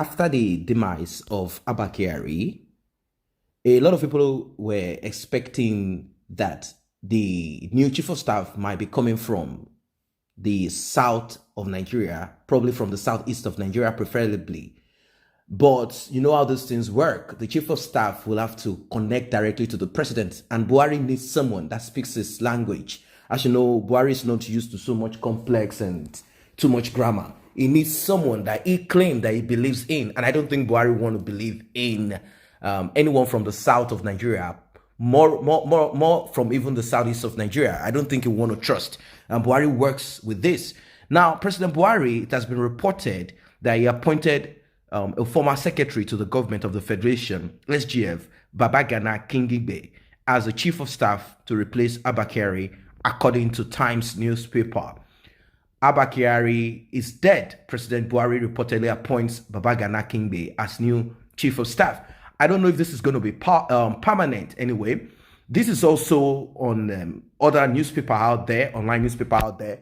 after the demise of Abba Kyari, a lot of people were expecting that the new chief of staff might be coming from the south of Nigeria, probably from the southeast of Nigeria, preferably. But you know how these things work. The chief of staff will have to connect directly to the president, and Buhari needs someone that speaks his language. As you know, Buhari is not used to so much complex and too much grammar. He needs someone that he claimed that he believes in, and I don't think Buhari want to believe in anyone from the south of Nigeria. More from even the southeast of Nigeria. I don't think he want to trust. Buhari works with this. Now, President Buhari, it has been reported that he appointed a former secretary to the government of the Federation, SGF, Babagana Kingibe, as the chief of staff to replace Abba Kyari, according to Times newspaper. Abba Kyari is dead. President Buhari reportedly appoints Babagana Kingibe as new chief of staff. I don't know if this is going to be permanent anyway. This is also on other newspaper out there, online newspaper out there.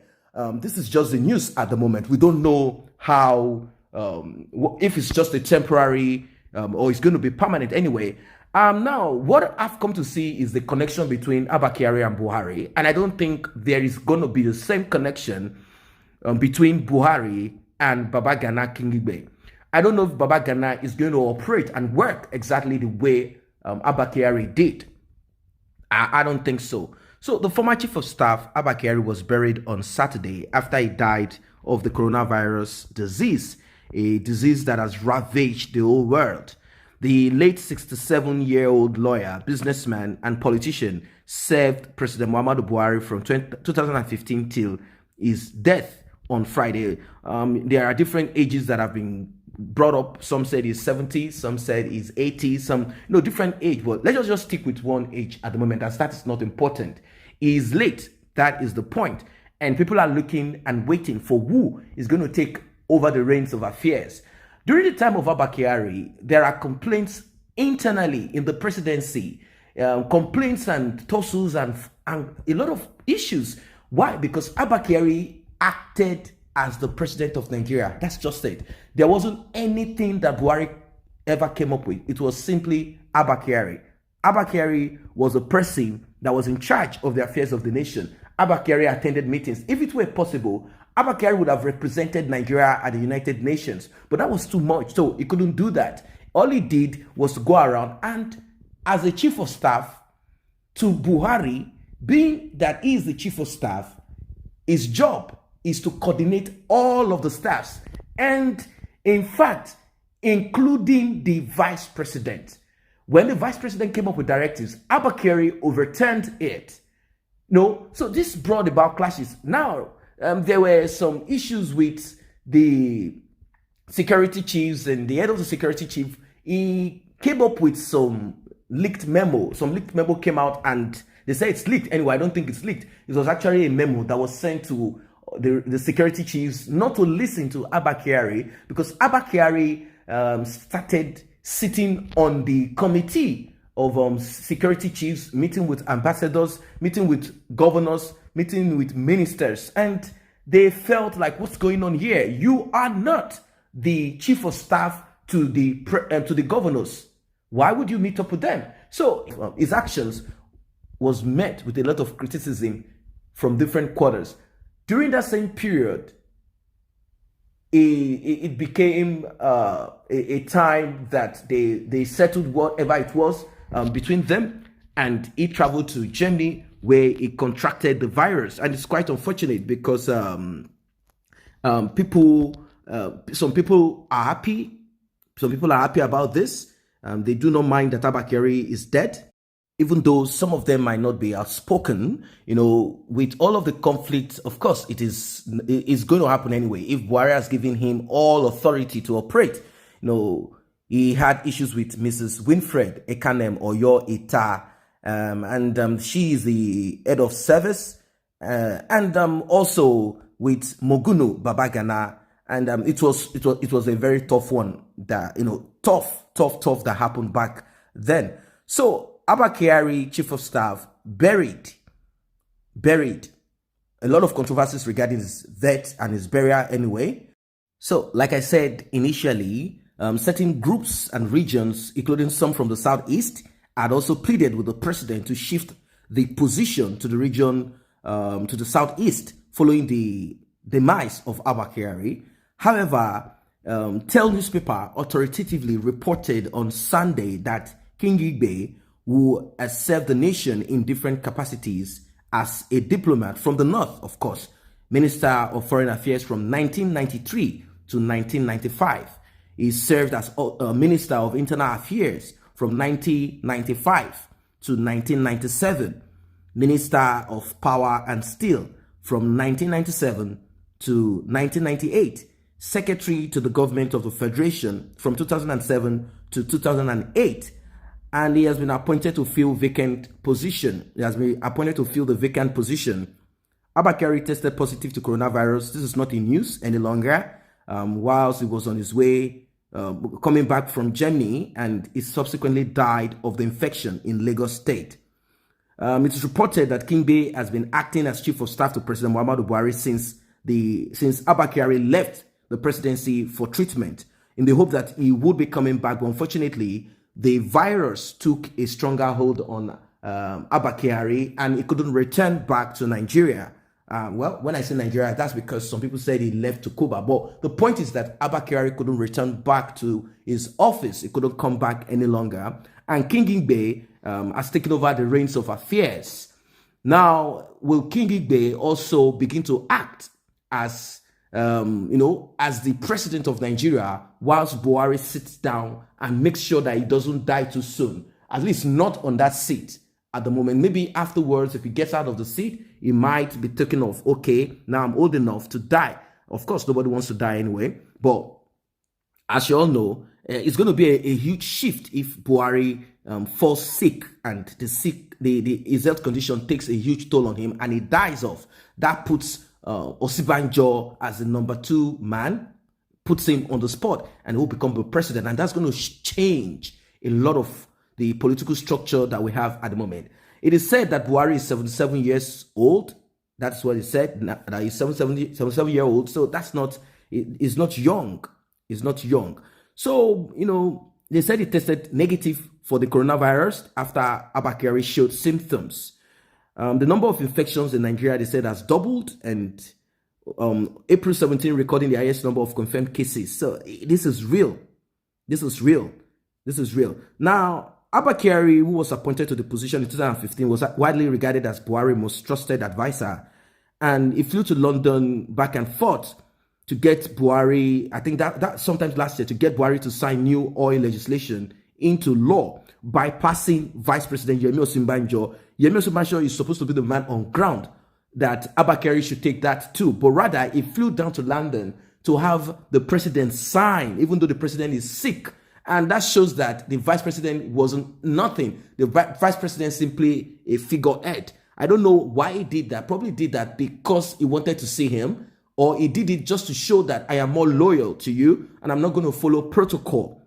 This is just the news at the moment. We don't know how, if it's just a temporary or it's going to be permanent anyway. Now, what I've come to see is the connection between Abba Kyari and Buhari. And I don't think there is going to be the same connection between Buhari and Babagana Kingibe. I don't know if Babagana is going to operate and work exactly the way Abba Kyari did. I don't think so. So the former chief of staff, Abba Kyari, was buried on Saturday after he died of the coronavirus disease, a disease that has ravaged the whole world. The late 67-year-old lawyer, businessman, and politician served President Muhammadu Buhari from 2015 till his death on Friday. There are different ages that have been brought up. Some said he's 70, some said he's 80, some different age. But let's just stick with one age at the moment, as that is not important. He is late. That is the point. And people are looking and waiting for who is going to take over the reins of affairs. During the time of Abba Kyari, there are complaints internally in the presidency, complaints and tussles and a lot of issues. Why? Because Abba Kyari acted as the president of Nigeria. That's just it. There wasn't anything that Buhari ever came up with. It was simply Abba Kyari. Abba Kyari was the person that was in charge of the affairs of the nation. Abba Kyari attended meetings. If it were possible, Abba Kyari would have represented Nigeria at the United Nations, but that was too much, so he couldn't do that. All he did was to go around and, as a chief of staff to Buhari, being that he is the chief of staff, his job is to coordinate all of the staffs, and in fact, including the vice president. When the vice president came up with directives, Abba Kyari overturned it. So this brought about clashes. Now, there were some issues with the security chiefs, and the head of the security chief, he came up with some leaked memo. Some leaked memo came out, and they say it's leaked. Anyway, I don't think it's leaked. It was actually a memo that was sent to the security chiefs not to listen to Abba Kyari, because Abba Kyari started sitting on the committee of security chiefs, meeting with ambassadors, meeting with governors, meeting with ministers, and they felt like, what's going on here? You are not the chief of staff to the governors. Why would you meet up with them? So his actions was met with a lot of criticism from different quarters. During that same period, it became a time that they settled whatever it was between them, and he traveled to Germany, where he contracted the virus. And it's quite unfortunate because some people are happy. Some people are happy about this. They do not mind that Abba Kyari is dead, even though some of them might not be outspoken. With all of the conflict, of course, it's going to happen anyway. If Buhari has given him all authority to operate, he had issues with Mrs. Winfred Ekanem Oyo Ita, and she is the head of service, and also with Mogunu Babagana, and it was a very tough one that tough that happened back then. So Abba Kyari, chief of staff, buried. A lot of controversies regarding his death and his burial anyway. So, like I said initially, Certain groups and regions, including some from the southeast, had also pleaded with the president to shift the position to the region to the southeast following the demise of Abba Kyari. However, Tell newspaper authoritatively reported on Sunday that King Igbe, who has served the nation in different capacities as a diplomat from the north, of course, Minister of Foreign Affairs from 1993 to 1995. He served as Minister of Internal Affairs from 1995 to 1997, Minister of Power and Steel from 1997 to 1998, Secretary to the Government of the Federation from 2007 to 2008, and he has been appointed to fill vacant position. He has been appointed to fill the vacant position. Abba Kyari tested positive to coronavirus. This is not in news any longer. Whilst he was on his way coming back from Germany, and he subsequently died of the infection in Lagos State. It is reported that King Bey has been acting as Chief of Staff to President Muhammadu Buhari since Abba Kyari left the presidency for treatment, in the hope that he would be coming back. But unfortunately, the virus took a stronger hold on Abba Kyari, and he couldn't return back to Nigeria. Well, when I say Nigeria, that's because some people said he left to Cuba. But the point is that Abba Kyari couldn't return back to his office. He couldn't come back any longer. And King Igbe has taken over the reins of affairs. Now, will King Igbe also begin to act as as the president of Nigeria, whilst Buhari sits down and makes sure that he doesn't die too soon? At least not on that seat at the moment. Maybe afterwards, if he gets out of the seat, he might be thinking of, okay, now I'm old enough to die. Of course, nobody wants to die anyway. But as you all know, it's going to be a huge shift if Buhari falls sick, and his health condition takes a huge toll on him and he dies off. That puts Osibanjo as the number 2 man, puts him on the spot, and he will become the president. And that's going to change a lot of the political structure that we have at the moment. It is said that Buhari is 77 years old. That's what he said, that he's 77 years old. So that's not, it's not young. It's not young. So, they said he tested negative for the coronavirus after Abba Kyari showed symptoms. The number of infections in Nigeria, they said, has doubled, and April 17 recording the highest number of confirmed cases. So this is real. This is real. This is real. Now, Abba Kyari, who was appointed to the position in 2015, was widely regarded as Buhari's most trusted advisor. And he flew to London back and forth to get Buhari, I think that sometimes last year, to get Buhari to sign new oil legislation into law, bypassing Vice President Yemi Osinbajo. Yemi Osinbajo is supposed to be the man on ground that Abba Kyari should take that too. But rather, he flew down to London to have the president sign, even though the president is sick. And that shows that the vice president wasn't nothing. The vice president simply a figurehead. I don't know why he did that. Probably did that because he wanted to see him, or he did it just to show that I am more loyal to you and I'm not going to follow protocol.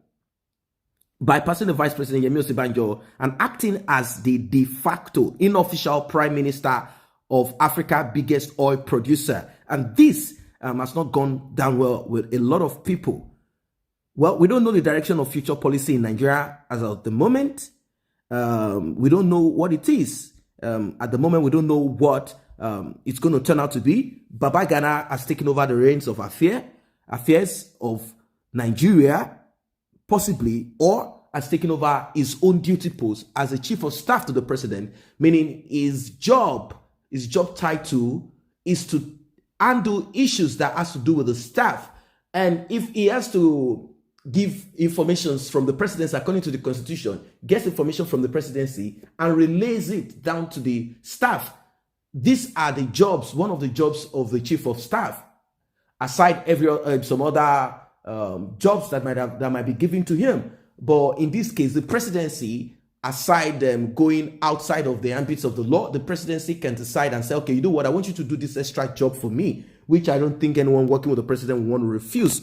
Bypassing the vice president Yemi Osinbajo and acting as the de facto unofficial prime minister of Africa's biggest oil producer. And this has not gone down well with a lot of people. Well, we don't know the direction of future policy in Nigeria as of the moment. We don't know what it is. At the moment, we don't know what it's going to turn out to be. Baba Gana has taken over the reins of affairs of Nigeria, possibly, or has taken over his own duty post as a chief of staff to the president, meaning his job title is to handle issues that has to do with the staff. And if he has to give information from the presidency according to the constitution, gets information from the presidency and relays it down to the staff, these are the jobs, one of the jobs of the chief of staff, aside some other jobs that might be given to him. But in this case, the presidency, aside them going outside of the ambits of the law, the presidency can decide and say, okay, you know what, I want you to do this extra job for me, which I don't think anyone working with the president will want to refuse.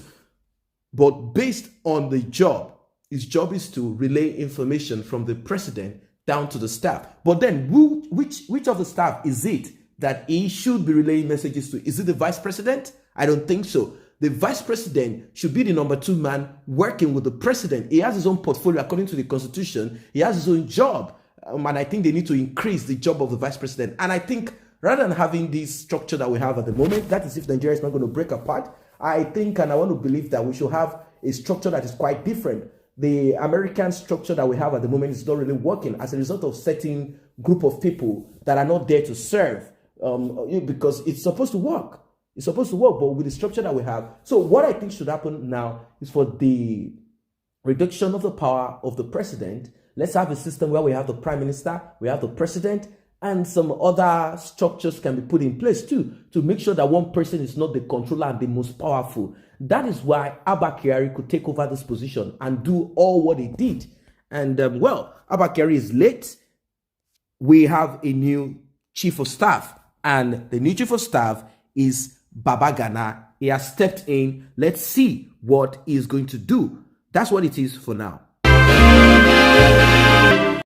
But based on the job, his job is to relay information from the president down to the staff. But then which of the staff is it that he should be relaying messages to? Is it the vice president? I don't think so. The vice president should be the number 2 man working with the president. He has his own portfolio according to the constitution. He has his own job. And I think they need to increase the job of the vice president. And I think rather than having this structure that we have at the moment, that is if Nigeria is not going to break apart, I think and I want to believe that we should have a structure that is quite different. The American structure that we have at the moment is not really working as a result of certain group of people that are not there to serve because it's supposed to work. It's supposed to work, but with the structure that we have. So what I think should happen now is for the reduction of the power of the president. Let's have a system where we have the prime minister, we have the president, and some other structures can be put in place too to make sure that one person is not the controller and the most powerful. That is why Abba Kyari could take over this position and do all what he did. And Abba Kyari is late. We have a new chief of staff, and the new chief of staff is Baba Gana. He has stepped in. Let's see what he's going to do. That's what it is for now.